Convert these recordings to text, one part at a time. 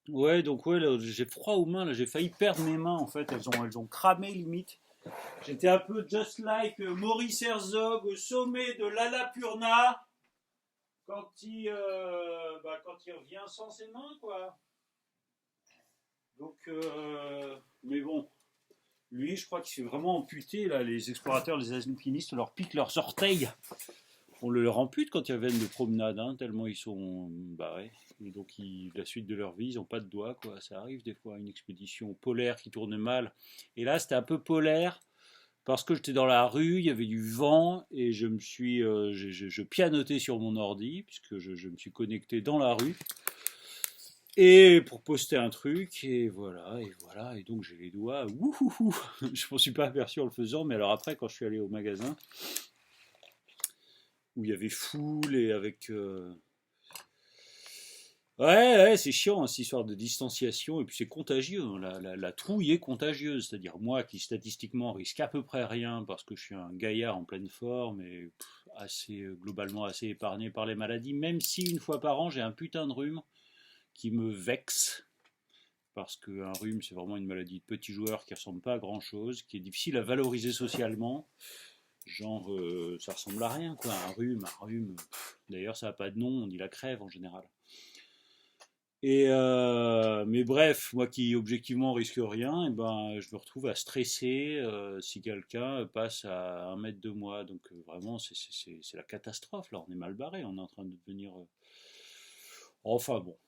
Ouais, donc ouais, là, j'ai froid aux mains, là, j'ai failli perdre mes mains en fait, elles ont cramé limite. J'étais un peu just like Maurice Herzog au sommet de l'Annapurna quand il revient sans ses mains, quoi. Donc, mais bon, lui, je crois qu'il se fait vraiment amputer, là, les explorateurs, les alpinistes leur piquent leurs orteils. On le leur ampute quand ils reviennent de promenade, hein, tellement ils sont. Bah ouais. Et donc, la suite de leur vie, ils n'ont pas de doigts, quoi. Ça arrive des fois, une expédition polaire qui tourne mal. Et là, c'était un peu polaire parce que j'étais dans la rue, il y avait du vent et je pianotais sur mon ordi puisque je me suis connecté dans la rue et pour poster un truc et voilà et voilà et donc j'ai les doigts. Wouhouhou. Je m'en suis pas aperçu en le faisant, mais alors après quand je suis allé au magasin où il y avait foule et avec ouais, ouais, c'est chiant, hein, cette histoire de distanciation, et puis c'est contagieux, hein, la trouille est contagieuse, c'est-à-dire moi qui statistiquement risque à peu près rien parce que je suis un gaillard en pleine forme et assez, globalement assez épargné par les maladies, même si une fois par an j'ai un putain de rhume qui me vexe, parce qu'un rhume c'est vraiment une maladie de petit joueur qui ressemble pas à grand-chose, qui est difficile à valoriser socialement, genre ça ressemble à rien quoi, un rhume, d'ailleurs ça n'a pas de nom, on dit la crève en général. Mais bref, moi qui objectivement risque rien, et ben, je me retrouve à stresser si quelqu'un passe à 1 mètre de moi. Donc vraiment, c'est la catastrophe. Là, on est mal barré. On est en train de devenir. Enfin bon,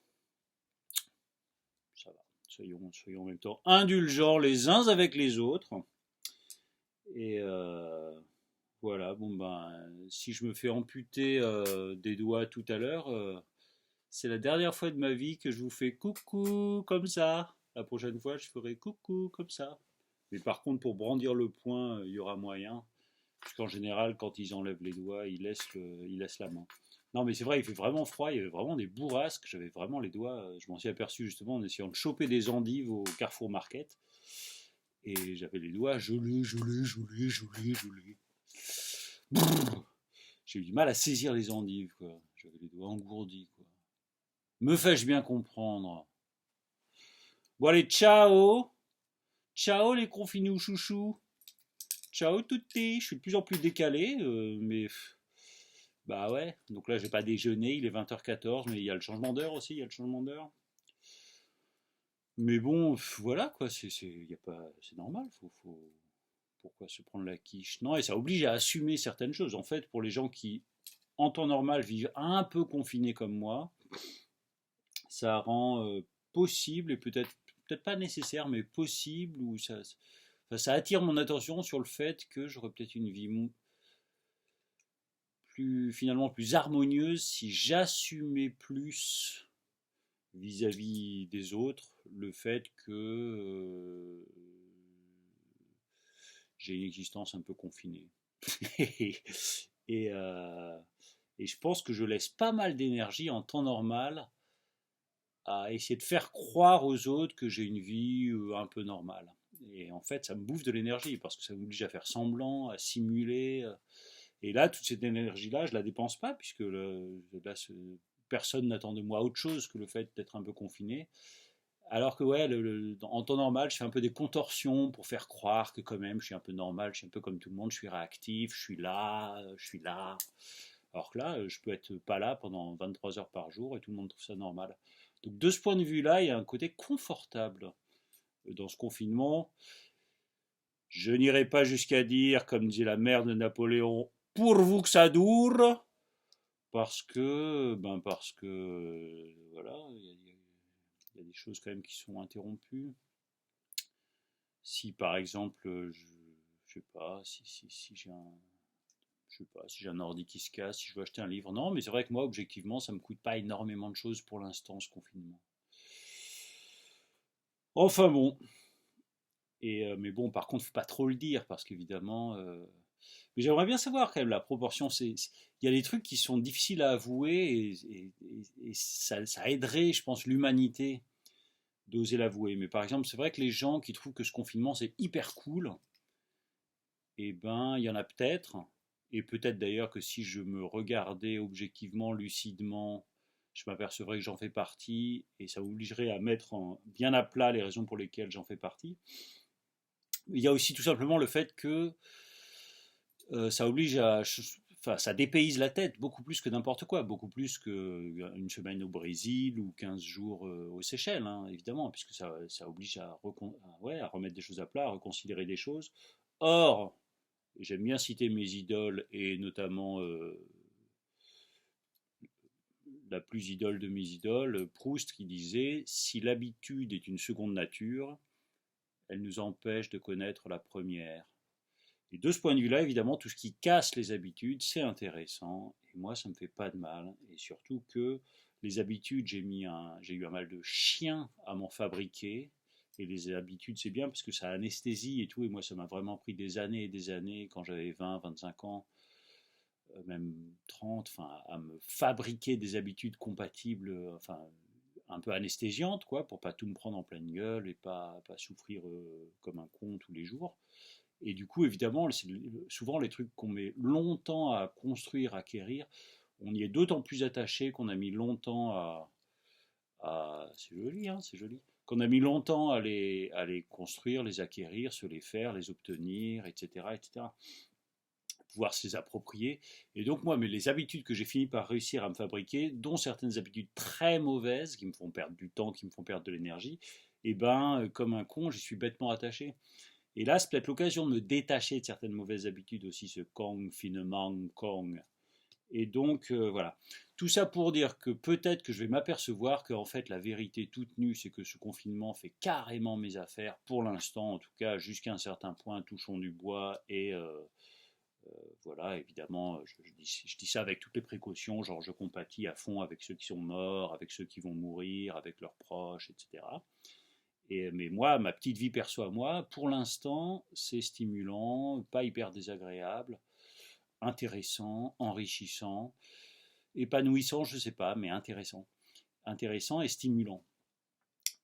ça va. Soyons en même temps indulgents les uns avec les autres. Et voilà, bon ben, si je me fais amputer des doigts tout à l'heure, c'est la dernière fois de ma vie que je vous fais coucou comme ça. La prochaine fois, je ferai coucou comme ça. Mais par contre, pour brandir le poing, il y aura moyen. Parce qu'en général, quand ils enlèvent les doigts, ils laissent la main. Non, mais c'est vrai, il fait vraiment froid. Il y avait vraiment des bourrasques. J'avais vraiment les doigts. Je m'en suis aperçu justement en essayant de choper des endives au Carrefour Market. Et j'avais les doigts gelés, gelés, gelés, gelés, gelés. J'ai eu du mal à saisir les endives, quoi. J'avais les doigts engourdis, quoi. Me fais-je bien comprendre? Bon allez, ciao. Ciao les confinous chouchous. Ciao tutti. Je suis de plus en plus décalé, mais bah ouais. Donc là, j'ai pas déjeuné, il est 20h14, mais il y a le changement d'heure aussi, il y a le changement d'heure. Mais bon, voilà quoi, y a pas, c'est normal, pourquoi se prendre la quiche? Non, et ça oblige à assumer certaines choses. En fait, pour les gens qui, en temps normal, vivent un peu confinés comme moi, ça rend possible et peut-être pas nécessaire, mais possible, ou ça attire mon attention sur le fait que j'aurais peut-être une vie finalement plus harmonieuse si j'assumais plus vis-à-vis des autres le fait que j'ai une existence un peu confinée. et, euh, et je pense que je laisse pas mal d'énergie en temps normal à essayer de faire croire aux autres que j'ai une vie un peu normale. Et en fait, ça me bouffe de l'énergie parce que ça m'oblige à faire semblant, à simuler. Et là, toute cette énergie-là, je la dépense pas puisque là, personne n'attend de moi autre chose que le fait d'être un peu confiné. Alors que ouais, en temps normal, je fais un peu des contorsions pour faire croire que quand même, je suis un peu normal, je suis un peu comme tout le monde, je suis réactif, je suis là, je suis là. Alors que là, je peux être pas là pendant 23 heures par jour et tout le monde trouve ça normal. Donc de ce point de vue-là, il y a un côté confortable dans ce confinement. Je n'irai pas jusqu'à dire, comme disait la mère de Napoléon, pourvu que ça dure, parce que voilà, il y a des choses quand même qui sont interrompues. Si par exemple, je sais pas, si j'ai un, je sais pas, si j'ai un ordi qui se casse, si je veux acheter un livre, non, mais c'est vrai que moi, objectivement, ça me coûte pas énormément de choses pour l'instant, ce confinement. Enfin bon, mais bon, par contre, faut pas trop le dire parce qu'évidemment. Mais j'aimerais bien savoir quand même la proportion. Il y a des trucs qui sont difficiles à avouer et ça aiderait, je pense, l'humanité d'oser l'avouer. Mais par exemple, c'est vrai que les gens qui trouvent que ce confinement c'est hyper cool, eh ben, il y en a peut-être. Et peut-être d'ailleurs que si je me regardais objectivement, lucidement, je m'apercevrais que j'en fais partie et ça obligerait à mettre bien à plat les raisons pour lesquelles j'en fais partie. Il y a aussi tout simplement le fait que ça oblige à. Enfin, ça dépayse la tête beaucoup plus que n'importe quoi, beaucoup plus qu'une semaine au Brésil ou 15 jours aux Seychelles, hein, évidemment, puisque ça oblige ouais, à remettre des choses à plat, à reconsidérer des choses. Or, j'aime bien citer mes idoles et notamment la plus idole de mes idoles, Proust, qui disait: si l'habitude est une seconde nature, elle nous empêche de connaître la première. Et de ce point de vue-là, évidemment, tout ce qui casse les habitudes, c'est intéressant. Et moi, ça ne me fait pas de mal. Et surtout que les habitudes, j'ai eu un mal de chien à m'en fabriquer. Et les habitudes, c'est bien parce que ça anesthésie et tout. Et moi, ça m'a vraiment pris des années et des années, quand j'avais 20, 25 ans, même 30, enfin, à me fabriquer des habitudes compatibles, enfin, un peu anesthésiantes, quoi, pour pas tout me prendre en pleine gueule et pas souffrir comme un con tous les jours. Et du coup, évidemment, c'est souvent les trucs qu'on met longtemps à construire, à acquérir, on y est d'autant plus attaché qu'on a mis longtemps c'est joli, hein, c'est joli, qu'on a mis longtemps à les construire, les acquérir, se les faire, les obtenir, etc., etc., pouvoir se les approprier. Et donc moi, mais les habitudes que j'ai fini par réussir à me fabriquer, dont certaines habitudes très mauvaises, qui me font perdre du temps, qui me font perdre de l'énergie, et ben, comme un con, j'y suis bêtement attaché. Et là, c'est peut-être l'occasion de me détacher de certaines mauvaises habitudes aussi, ce confinement, Kong. Et donc, voilà. Tout ça pour dire que peut-être que je vais m'apercevoir qu'en fait, la vérité toute nue, c'est que ce confinement fait carrément mes affaires, pour l'instant, en tout cas, jusqu'à un certain point, touchons du bois. Et voilà, évidemment, je dis ça avec toutes les précautions, genre je compatis à fond avec ceux qui sont morts, avec ceux qui vont mourir, avec leurs proches, etc. Mais moi, ma petite vie perso à moi, pour l'instant, c'est stimulant, pas hyper désagréable, intéressant, enrichissant, épanouissant, je ne sais pas, mais intéressant. Intéressant et stimulant.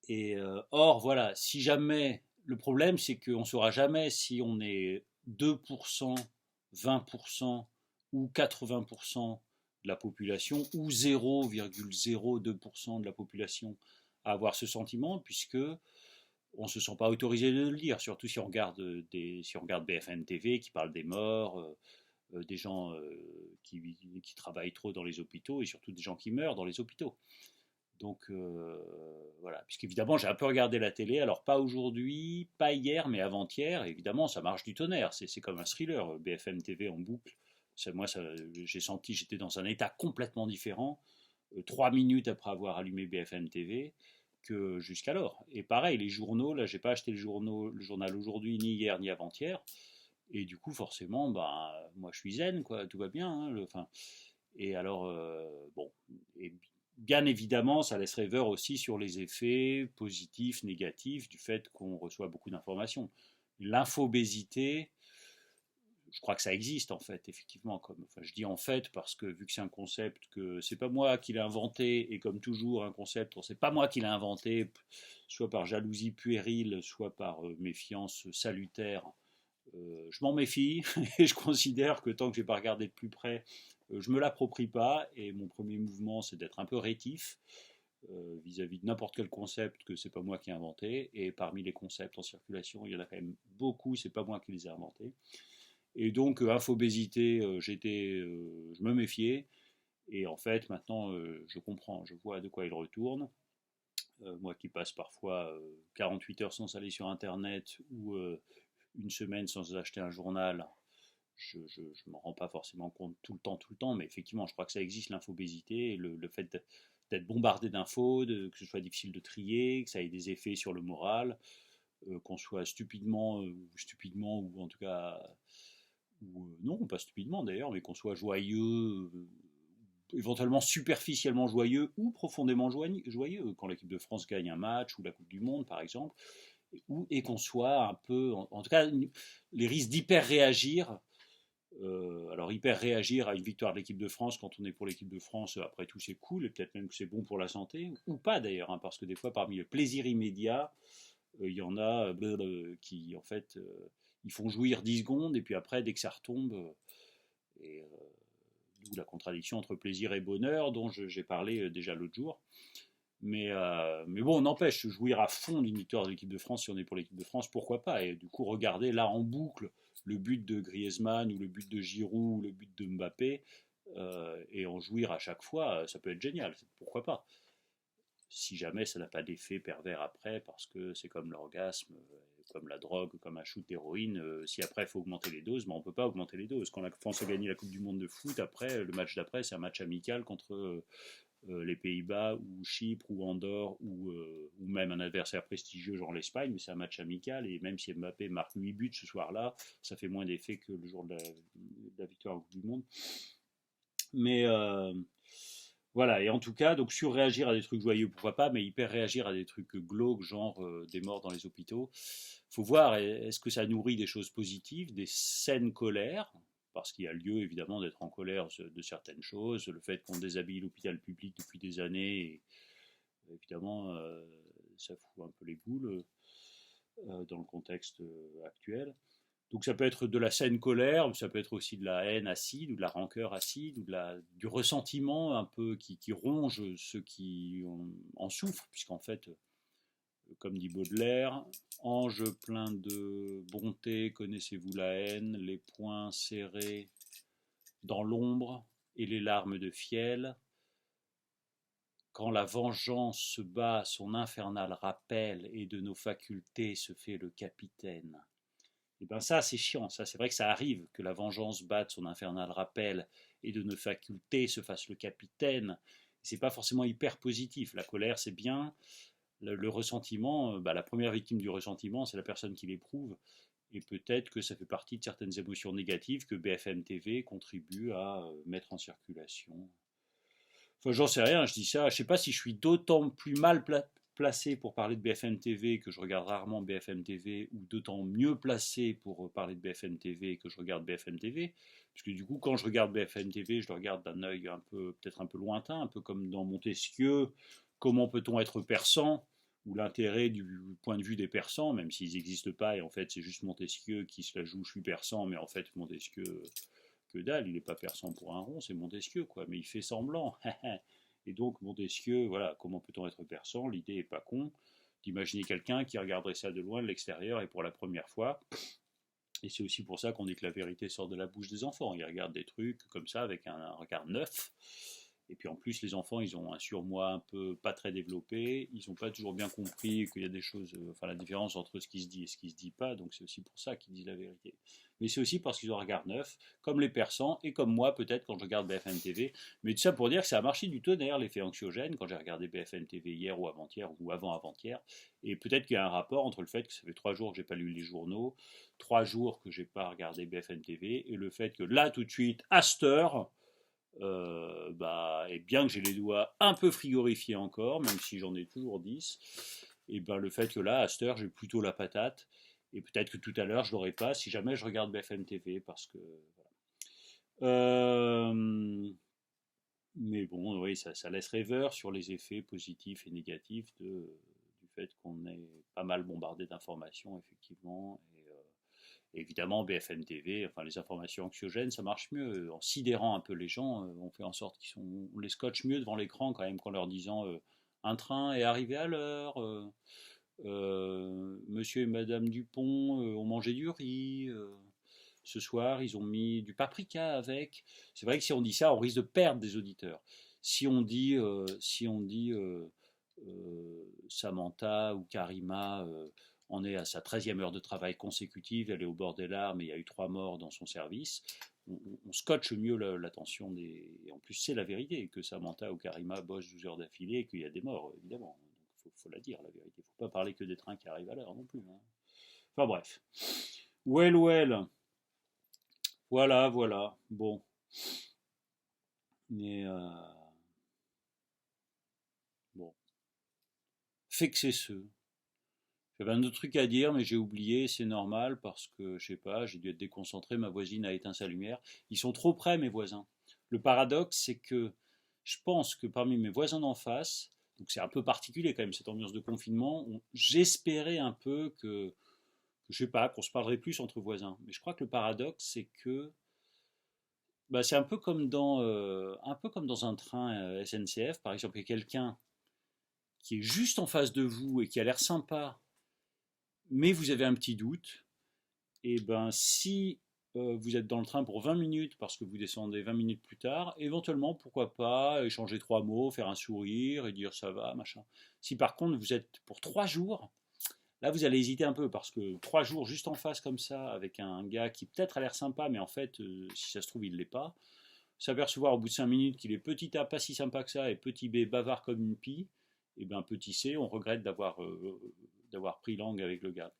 Et or, voilà, si jamais, le problème, c'est qu'on ne saura jamais si on est 2%, 20% ou 80% de la population, ou 0,02% de la population à avoir ce sentiment, puisque on ne se sent pas autorisé de le dire, surtout si on regarde, si on regarde BFM TV qui parle des morts, des gens qui travaillent trop dans les hôpitaux et surtout des gens qui meurent dans les hôpitaux. Donc voilà, puisqu'évidemment j'ai un peu regardé la télé, alors pas aujourd'hui, pas hier, mais avant-hier, évidemment ça marche du tonnerre, c'est comme un thriller, BFM TV en boucle. Moi, j'ai senti, j'étais dans un état complètement différent, 3 minutes après avoir allumé BFM TV, que jusqu'alors. Et pareil, les journaux, là j'ai pas acheté le journal aujourd'hui, ni hier, ni avant-hier, et du coup forcément, bah, moi je suis zen, quoi, tout va bien. Hein, et alors, bon, et bien évidemment, ça laisse rêveur aussi sur les effets positifs, négatifs du fait qu'on reçoit beaucoup d'informations. L'infobésité, je crois que ça existe en fait, effectivement. Enfin, je dis en fait parce que vu que c'est un concept que c'est pas moi qui l'ai inventé, et comme toujours un concept, c'est pas moi qui l'ai inventé, soit par jalousie puérile, soit par méfiance salutaire, je m'en méfie et je considère que tant que j'ai pas regardé de plus près, je me l'approprie pas. Et mon premier mouvement, c'est d'être un peu rétif vis-à-vis de n'importe quel concept que c'est pas moi qui ai inventé. Et parmi les concepts en circulation, il y en a quand même beaucoup, c'est pas moi qui les ai inventés. Et donc, infobésité, je me méfiais. Et en fait, maintenant, je comprends, je vois de quoi il retourne. Moi qui passe parfois 48 heures sans aller sur Internet ou une semaine sans acheter un journal, je ne m'en rends pas forcément compte tout le temps, mais effectivement, je crois que ça existe, l'infobésité, et le fait d'être bombardé d'infos, que ce soit difficile de trier, que ça ait des effets sur le moral, qu'on soit stupidement, ou en tout cas, non, pas stupidement d'ailleurs, mais qu'on soit joyeux, éventuellement superficiellement joyeux ou profondément joyeux, quand l'équipe de France gagne un match ou la Coupe du Monde par exemple, et qu'on soit un peu, en tout cas, les risques d'hyper réagir. Alors hyper réagir à une victoire de l'équipe de France quand on est pour l'équipe de France, après tout c'est cool, et peut-être même que c'est bon pour la santé, ou pas d'ailleurs, hein, parce que des fois parmi le plaisir immédiat, il y en a qui en fait ils font jouir 10 secondes, et puis après dès que ça retombe, et d'où la contradiction entre plaisir et bonheur dont j'ai parlé déjà l'autre jour. Mais bon, n'empêche, jouir à fond d'une victoire de l'équipe de France, si on est pour l'équipe de France, pourquoi pas. Et du coup, regarder là en boucle le but de Griezmann ou le but de Giroud ou le but de Mbappé et en jouir à chaque fois, ça peut être génial. Pourquoi pas? Si jamais ça n'a pas d'effet pervers après, parce que c'est comme l'orgasme, comme la drogue, comme un shoot d'héroïne, si après il faut augmenter les doses, mais on ne peut pas augmenter les doses. Quand la France a gagné la Coupe du Monde de foot, après, le match d'après, c'est un match amical contre les Pays-Bas ou Chypre ou Andorre ou même un adversaire prestigieux genre l'Espagne, mais c'est un match amical et même si Mbappé marque 8 buts ce soir-là, ça fait moins d'effet que le jour de la victoire en Coupe du Monde. Mais voilà, et en tout cas, donc surréagir à des trucs joyeux, pourquoi pas, mais hyper réagir à des trucs glauques, genre des morts dans les hôpitaux. Faut voir, est-ce que ça nourrit des choses positives, des saines colères, parce qu'il y a lieu évidemment d'être en colère de certaines choses, le fait qu'on déshabille l'hôpital public depuis des années, et, évidemment, ça fout un peu les boules dans le contexte actuel. Donc ça peut être de la saine colère, ça peut être aussi de la haine acide, ou de la rancœur acide, ou du ressentiment un peu qui ronge ceux qui en souffrent, puisqu'en fait, comme dit Baudelaire, ange plein de bonté, connaissez-vous la haine, les poings serrés dans l'ombre et les larmes de fiel. Quand la vengeance se bat, son infernal rappel, et de nos facultés se fait le capitaine. Et bien ça, c'est chiant, ça, c'est vrai que ça arrive, que la vengeance batte son infernal rappel, et de nos facultés se fasse le capitaine. C'est pas forcément hyper positif. La colère, c'est bien. Le ressentiment, la première victime du ressentiment, c'est la personne qui l'éprouve. Et peut-être que ça fait partie de certaines émotions négatives que BFM TV contribue à mettre en circulation. Enfin, j'en sais rien, je dis ça. Je sais pas si je suis d'autant plus mal placé pour parler de BFM TV, que je regarde rarement BFM TV, ou d'autant mieux placé pour parler de BFM TV que je regarde BFM TV. Parce que du coup, quand je regarde BFM TV, je le regarde d'un œil peut-être un peu lointain, un peu comme dans Montesquieu. Comment peut-on être persan? Ou l'intérêt du point de vue des persans, même s'ils n'existent pas, et en fait c'est juste Montesquieu qui se la joue, je suis persan, mais en fait Montesquieu, que dalle, il n'est pas persan pour un rond, c'est Montesquieu, quoi, mais il fait semblant. Et donc Montesquieu, voilà, comment peut-on être persan? L'idée est pas con d'imaginer quelqu'un qui regarderait ça de loin, de l'extérieur, et pour la première fois. Et c'est aussi pour ça qu'on dit que la vérité sort de la bouche des enfants. Ils regardent des trucs comme ça avec un regard neuf. Et puis en plus, les enfants, ils ont un surmoi un peu pas très développé. Ils n'ont pas toujours bien compris qu'il y a des choses, enfin la différence entre ce qui se dit et ce qui se dit pas. Donc c'est aussi pour ça qu'ils disent la vérité. Mais c'est aussi parce qu'ils ont un regard neuf, comme les persans et comme moi peut-être quand je regarde BFM TV. Mais tout ça pour dire que ça a marché du tonnerre l'effet anxiogène quand j'ai regardé BFM TV hier ou avant-hier ou avant-avant-hier. Et peut-être qu'il y a un rapport entre le fait que ça fait 3 jours que j'ai pas lu les journaux, 3 jours que j'ai pas regardé BFM TV et le fait que là tout de suite, à cette heure, et bien que j'ai les doigts un peu frigorifiés encore, même si j'en ai toujours 10, et ben le fait que là, à cette heure, j'ai plutôt la patate, et peut-être que tout à l'heure, je l'aurai pas si jamais je regarde BFM TV, parce que voilà. Mais bon, oui, ça laisse rêveur sur les effets positifs et négatifs du fait qu'on est pas mal bombardé d'informations, effectivement, évidemment, BFM TV, enfin les informations anxiogènes, ça marche mieux. En sidérant un peu les gens, on fait en sorte on les scotche mieux devant l'écran quand même qu'en leur disant un train est arrivé à l'heure, monsieur et madame Dupont ont mangé du riz, ce soir ils ont mis du paprika avec. C'est vrai que si on dit ça, on risque de perdre des auditeurs. Si on dit Samantha ou Karima en est à sa 13e heure de travail consécutive, elle est au bord des larmes et il y a eu 3 morts dans son service, on scotche mieux l'attention des... Et en plus, c'est la vérité que Samantha ou Karima bossent 12 heures d'affilée et qu'il y a des morts, évidemment. Donc, faut la dire, la vérité. Il ne faut pas parler que des trains qui arrivent à l'heure non plus. Hein. Enfin bref. Well. Voilà, voilà. Bon. Mais... bon. Fait que c'est ce. J'avais un autre truc à dire, mais j'ai oublié, c'est normal, parce que, je sais pas, j'ai dû être déconcentré, ma voisine a éteint sa lumière. Ils sont trop près, mes voisins. Le paradoxe, c'est que je pense que parmi mes voisins d'en face, donc c'est un peu particulier quand même, cette ambiance de confinement, j'espérais un peu que, je sais pas, qu'on se parlerait plus entre voisins. Mais je crois que le paradoxe, c'est que Bah, c'est un peu comme dans un train SNCF, par exemple, il y a quelqu'un qui est juste en face de vous et qui a l'air sympa, mais vous avez un petit doute, et ben si vous êtes dans le train pour 20 minutes parce que vous descendez 20 minutes plus tard, éventuellement, pourquoi pas échanger trois mots, faire un sourire et dire ça va, machin. Si par contre vous êtes pour 3 jours, là vous allez hésiter un peu parce que 3 jours juste en face comme ça, avec un gars qui peut-être a l'air sympa, mais en fait, si ça se trouve, il ne l'est pas, s'apercevoir au bout de 5 minutes qu'il est petit A pas si sympa que ça et petit B bavard comme une pie, et bien petit C, on regrette d'avoir pris langue avec le gars.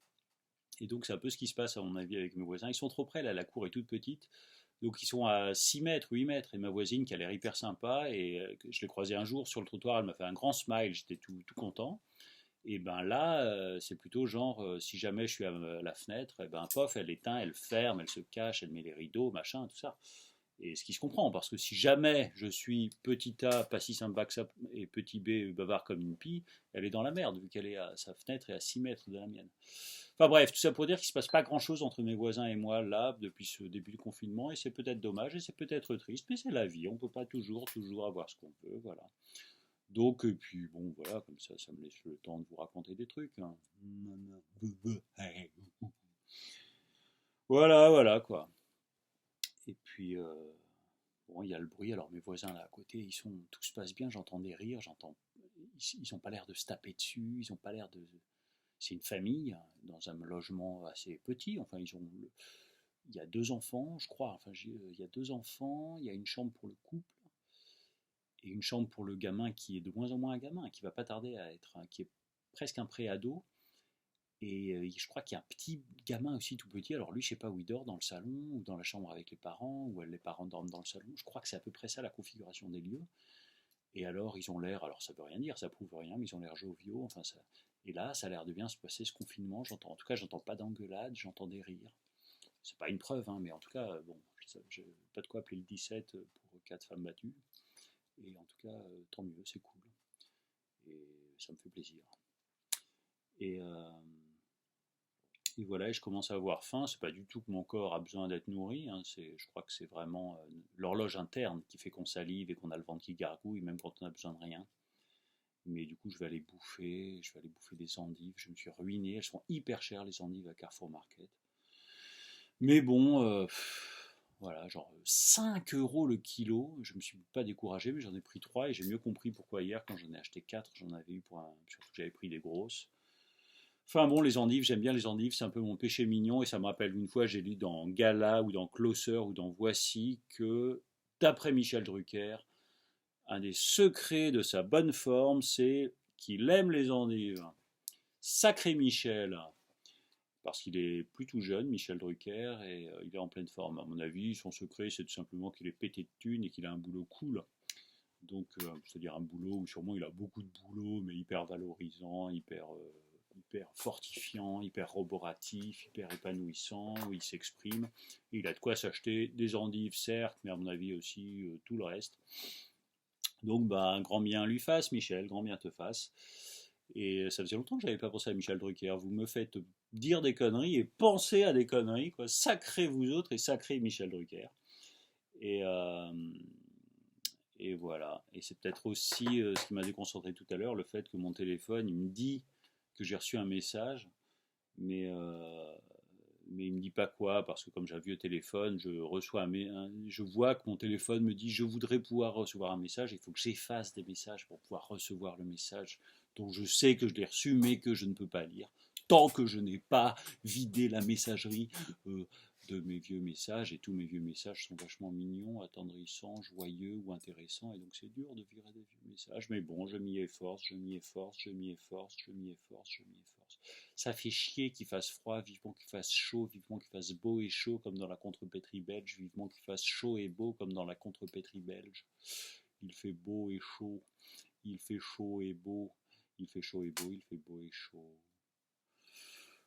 Et donc c'est un peu ce qui se passe à mon avis avec mes voisins. Ils sont trop près, là la cour est toute petite. Donc ils sont à 6 mètres, 8 mètres. Et ma voisine qui a l'air hyper sympa, et je l'ai croisée un jour sur le trottoir, elle m'a fait un grand smile, j'étais tout content. Et ben là, c'est plutôt genre, si jamais je suis à la fenêtre, et ben pof, elle éteint, elle ferme, elle se cache, elle met les rideaux, machin, tout ça. Et ce qui se comprend, parce que si jamais je suis petit A, pas si sympa que ça, et petit B, bavard comme une pie, elle est dans la merde, vu qu'elle est à sa fenêtre et à 6 mètres de la mienne. Enfin bref, tout ça pour dire qu'il ne se passe pas grand-chose entre mes voisins et moi, là, depuis ce début du confinement, et c'est peut-être dommage, et c'est peut-être triste, mais c'est la vie, on ne peut pas toujours avoir ce qu'on veut, voilà. Donc, et puis bon, voilà, comme ça me laisse le temps de vous raconter des trucs, hein. Voilà, quoi. Et puis, bon, il y a le bruit. Alors mes voisins là à côté, tout se passe bien. J'entends des rires, ils ont pas l'air de se taper dessus. Ils ont pas l'air de. C'est une famille dans un logement assez petit. Enfin, il y a 2 enfants, je crois. Enfin, il y a 2 enfants. Il y a une chambre pour le couple et une chambre pour le gamin qui est de moins en moins un gamin, qui va pas tarder à être, qui est presque un pré-ado. Et je crois qu'il y a un petit gamin aussi tout petit. Alors lui, je sais pas où il dort, dans le salon ou dans la chambre avec les parents, ou les parents dorment dans le salon. Je crois que c'est à peu près ça la configuration des lieux. Et alors, ils ont l'air, alors ça veut rien dire, ça prouve rien, mais ils ont l'air joviaux. Enfin, ça, et là, ça a l'air de bien se passer ce confinement. En tout cas, j'entends pas d'engueulade, j'entends des rires. C'est pas une preuve, hein, mais en tout cas, bon, j'ai pas de quoi appeler le 17 pour 4 femmes battues. Et en tout cas, tant mieux, c'est cool. Et ça me fait plaisir. Et, euh, Et voilà, et je commence à avoir faim. C'est pas du tout que mon corps a besoin d'être nourri, hein. Je crois que c'est vraiment l'horloge interne qui fait qu'on salive et qu'on a le ventre qui gargouille, même quand on a besoin de rien. Mais du coup, je vais aller bouffer des endives. Je me suis ruiné. Elles sont hyper chères, les endives à Carrefour Market. Mais bon, voilà, genre 5 euros le kilo. Je me suis pas découragé, mais j'en ai pris 3 et j'ai mieux compris pourquoi hier, quand j'en ai acheté 4, j'en avais eu surtout que j'avais pris des grosses. Enfin bon, les endives, j'aime bien les endives, c'est un peu mon péché mignon et ça me rappelle une fois, j'ai lu dans Gala ou dans Closer ou dans Voici que, d'après Michel Drucker, un des secrets de sa bonne forme, c'est qu'il aime les endives. Sacré Michel, parce qu'il est plutôt jeune, Michel Drucker, et il est en pleine forme. À mon avis, son secret, c'est tout simplement qu'il est pété de thunes et qu'il a un boulot cool. Donc, c'est-à-dire un boulot où sûrement il a beaucoup de boulot, mais hyper valorisant, hyper fortifiant, hyper roboratif, hyper épanouissant, où il s'exprime. Et il a de quoi s'acheter des endives, certes, mais à mon avis aussi tout le reste. Donc, bah, un grand bien lui fasse, Michel, grand bien te fasse. Et ça faisait longtemps que j'avais pas pensé à Michel Drucker. Vous me faites dire des conneries et penser à des conneries, quoi. Sacré vous autres et sacré Michel Drucker. Et, euh, et voilà. Et c'est peut-être aussi ce qui m'a déconcentré tout à l'heure, le fait que mon téléphone, il me dit que j'ai reçu un message, mais, euh, mais il me dit pas quoi, parce que comme j'ai un vieux téléphone, je vois que mon téléphone me dit je voudrais pouvoir recevoir un message, il faut que j'efface des messages pour pouvoir recevoir le message dont je sais que je l'ai reçu, mais que je ne peux pas lire. Tant que je n'ai pas vidé la messagerie de mes vieux messages, et tous mes vieux messages sont vachement mignons, attendrissants, joyeux ou intéressants, et donc c'est dur de virer des vieux messages, mais bon, je m'y efforce, je m'y efforce, je m'y efforce, je m'y efforce, je m'y efforce. Ça fait chier qu'il fasse froid, vivement qu'il fasse chaud, vivement qu'il fasse beau et chaud comme dans la contrepétrie belge, vivement qu'il fasse chaud et beau comme dans la contrepétrie belge. Il fait beau et chaud, il fait chaud et beau, il fait chaud et beau, il fait beau et chaud.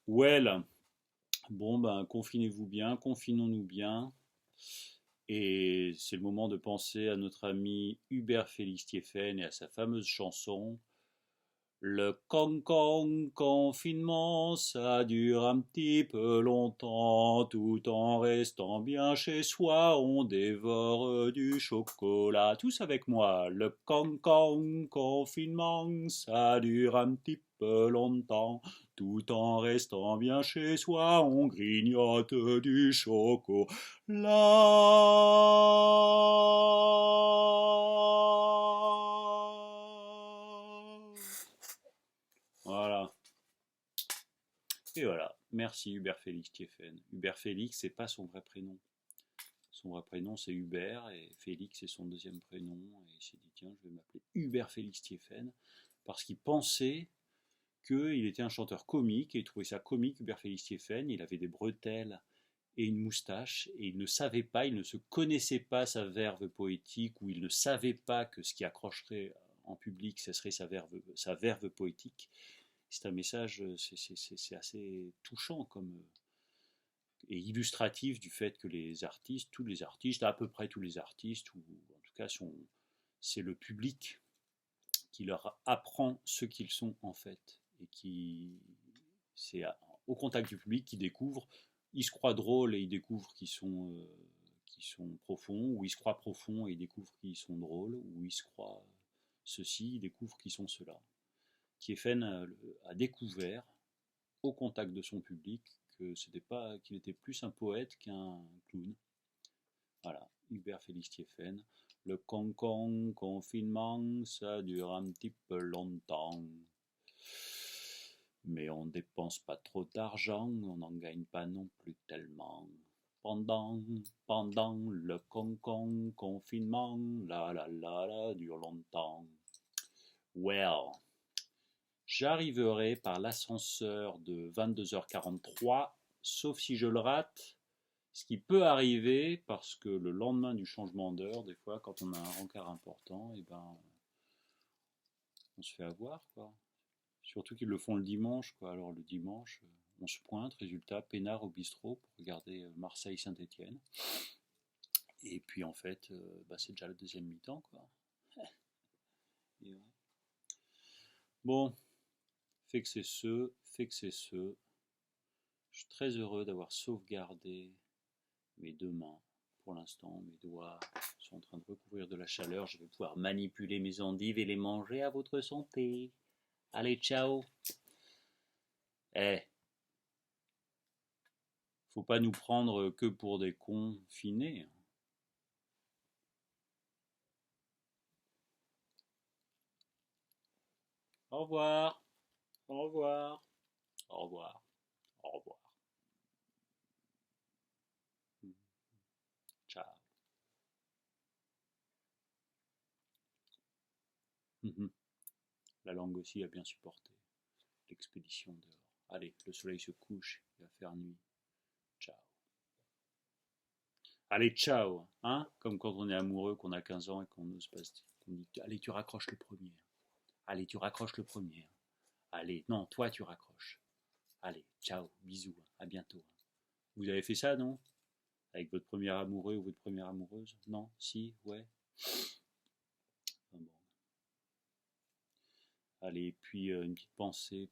Well, bon ben confinez-vous bien, confinons-nous bien. Et c'est le moment de penser à notre ami Hubert Félix Thieffen et à sa fameuse chanson Le cancan confinement, ça dure un petit peu longtemps, tout en restant bien chez soi, on dévore du chocolat. Tous avec moi. Le cancan confinement, ça dure un petit peu longtemps, tout en restant bien chez soi, on grignote du chocolat. Voilà. Et voilà. Merci Hubert Félix Thieffen. Hubert Félix, c'est pas son vrai prénom. Son vrai prénom, c'est Hubert, et Félix, c'est son deuxième prénom. Et il s'est dit, tiens, je vais m'appeler Hubert Félix Thieffen, parce qu'il pensait qu'il était un chanteur comique, et il trouvait ça comique, Hubert Félix Thieffen. Il avait des bretelles et une moustache, et il ne savait pas, il ne se connaissait pas sa verve poétique, ou il ne savait pas que ce qui accrocherait en public, ce serait sa verve poétique. C'est un message, c'est assez touchant comme, et illustratif du fait que les artistes, tous les artistes, à peu près tous les artistes, ou en tout cas c'est le public qui leur apprend ce qu'ils sont en fait, et c'est au contact du public qu'ils découvrent. Ils se croient drôles et ils découvrent qu'ils sont profonds, ou ils se croient profonds et ils découvrent qu'ils sont drôles, ou ils se croient ceci, ils découvrent qu'ils sont cela. Thieffen a découvert au contact de son public que c'était pas qu'il était plus un poète qu'un clown. Voilà, Hubert Félix Thieffen. Le cancan confinement, ça dure un petit peu longtemps. Mais on dépense pas trop d'argent, on n'en gagne pas non plus tellement. Pendant le cancan confinement, la dure longtemps. Well, j'arriverai par l'ascenseur de 22h43, sauf si je le rate, ce qui peut arriver parce que le lendemain du changement d'heure, des fois, quand on a un rencard important, et ben, on se fait avoir, quoi. Surtout qu'ils le font le dimanche, quoi. Alors le dimanche, on se pointe, résultat, peinard au bistrot pour regarder Marseille-Saint-Étienne. Et puis en fait, bah, c'est déjà le deuxième mi-temps, quoi. Et ouais. Bon, fait que c'est ce, fait que c'est ce. Je suis très heureux d'avoir sauvegardé mes deux mains. Pour l'instant, mes doigts sont en train de recouvrir de la chaleur. Je vais pouvoir manipuler mes endives et les manger à votre santé. Allez, ciao. Eh, faut pas nous prendre que pour des confinés. Au revoir. Au revoir. Au revoir. Au revoir. Ciao. La langue aussi a bien supporté l'expédition dehors. Allez, le soleil se couche, il va faire nuit. Ciao. Allez, ciao, hein. Comme quand on est amoureux, qu'on a 15 ans et qu'on n'ose pas se dire, qu'on dit, allez, tu raccroches le premier. Allez, tu raccroches le premier. Allez, non, toi, tu raccroches. Allez, ciao, bisous, à bientôt. Vous avez fait ça, non? Avec votre premier amoureux ou votre première amoureuse? Non? Si? Ouais? Enfin bon. Allez, puis une petite pensée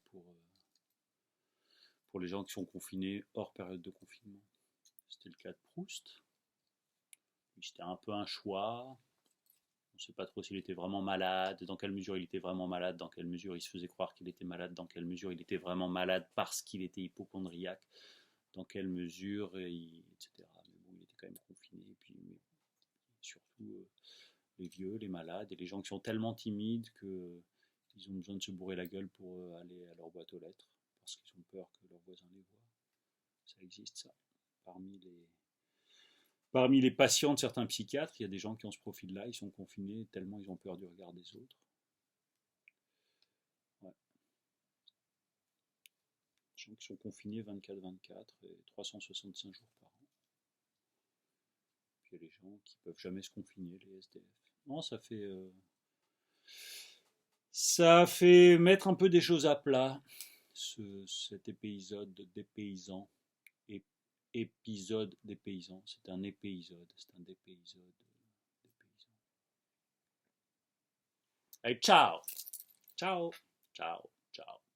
pour les gens qui sont confinés hors période de confinement. C'était le cas de Proust. C'était un peu un choix. On ne sait pas trop s'il était vraiment malade, dans quelle mesure il était vraiment malade, dans quelle mesure il se faisait croire qu'il était malade, dans quelle mesure il était vraiment malade parce qu'il était hypochondriaque, dans quelle mesure, etc. Mais bon, il était quand même confiné. Et puis, mais surtout, les vieux, les malades et les gens qui sont tellement timides qu'ils ont besoin de se bourrer la gueule pour aller à leur boîte aux lettres, parce qu'ils ont peur que leurs voisins les voient. Ça existe, ça. Parmi les patients de certains psychiatres, il y a des gens qui ont ce profil-là, ils sont confinés tellement ils ont peur du regard des autres. Ouais. Des gens qui sont confinés 24/24 et 365 jours par an. Puis il y a les gens qui peuvent jamais se confiner, les SDF. Non, ça fait mettre un peu des choses à plat, cet épisode des paysans. Épisode des paysans. C'est un épisode. C'est un dépaysode des paysans. Allez, ciao! Ciao! Ciao, ciao.